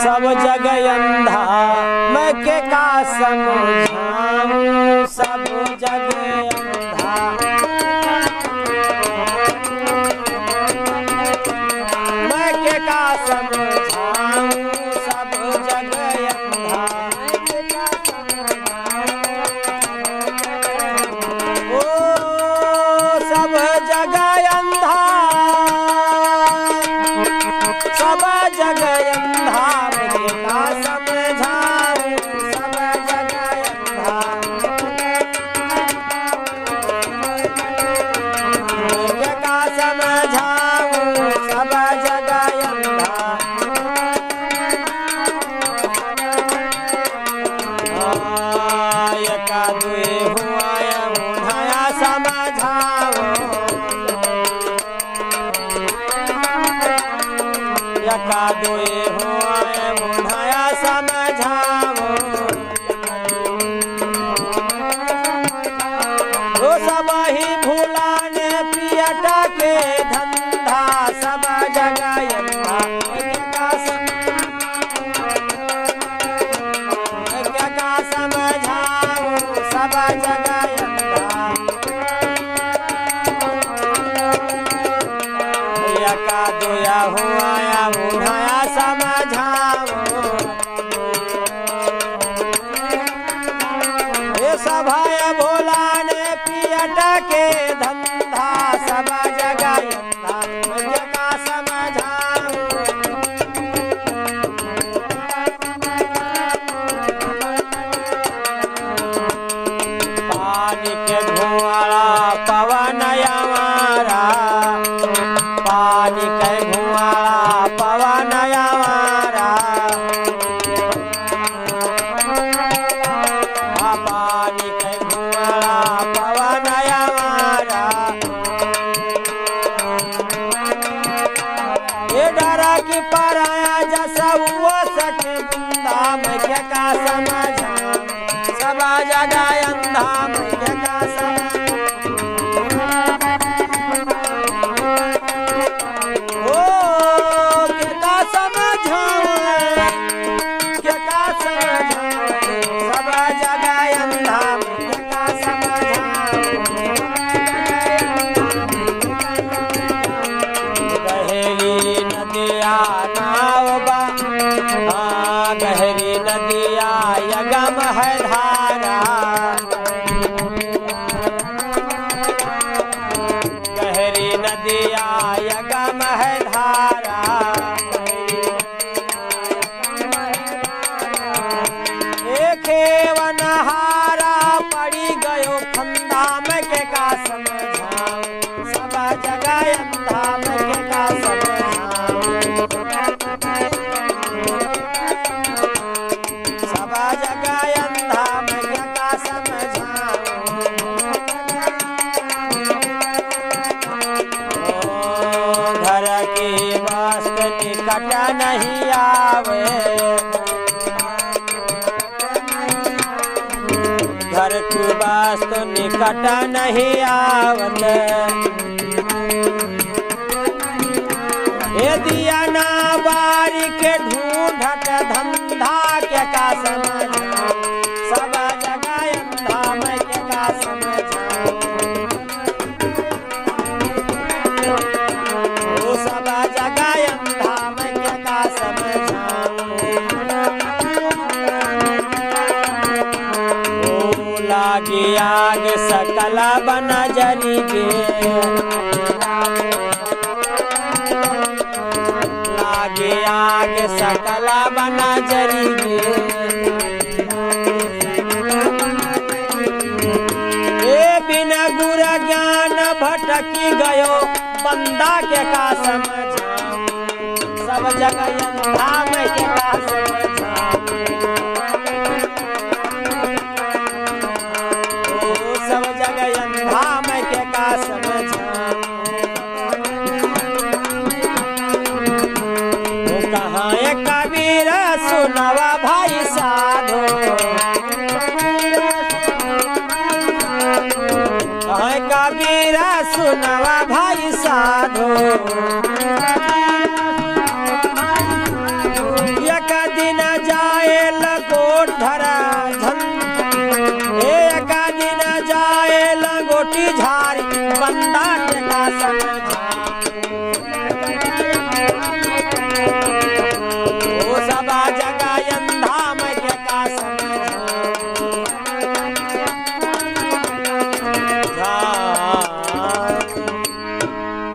सब जगह अंधा मैं के का समझाऊं, सब जगह अंधा मैं के का समझाऊं, सब जगह अंधा ओ सब जगह अंधा, सब जगह अंधा मैं के का समझाऊं, सब जगह अंधा मैं के का समझाऊं, सब जगह अंधा एका दुए हुआ उन्हाया समझाओ, एका दुए हुआ उन्हाया समझाओ, वो सब ही भूलाने पियटा के धंधा, सब जगह अंधा क्या समझाऊं, सब जगह अंधा एका दुया हुआ उन्हाया समझाओ, ये सब है भोलाने पियटा के धंधा, सब जगह अंधा मैं का समझाऊं, पानी के घुआड़ा पवन हमारा, पानी के घुआड़ा पवन हमारा, पानी के घुआड़ा पवन हमारा, ये डरा की पराया जैसा वो सच बुंदा मैं क्या का समझाऊं, सब जगह अंधा मैं क्या का समझाऊं, ओ क्या का समझाऊं, क्या का समझाऊं, सब जगह अंधा मैं क्या का समझाऊं, गहरी नदिया नाव बा, हाँ गहरी नदिया यगम है धारा, गहरी नदिया यगम है धारा, खेवन हारा पड़ी गयो फंदा मैं के का समझाऊं, सब जगह अंधा मैं के का समझाऊं, सब जगह अंधा मैं के का समझाऊं, ओ घर की वस्तु निकट नहीं आवे, घर की वस्तु निकट नहीं आवत, ये दिया ना बारी के ढूंढत धंधा के का समझाऊं, सब जगह अंधा मैं के का समझाऊं, ओ सब जगह अंधा मैं के का समझाऊं, लागी आग सकल बन जरी गे, लागी आग सकल बन जरी गे, ए बिना गुर ज्ञान भटकी गयो बंदा के का समझाऊं, सब जगह अंधा मैं के का समझाऊं, सब जगह अंधा मैं के का समझाऊं, वो कहाँ एक कबीर सुनवा भाई साधो, कहाँ कबीर सुनवा भाई साधो, एक झारी बंदा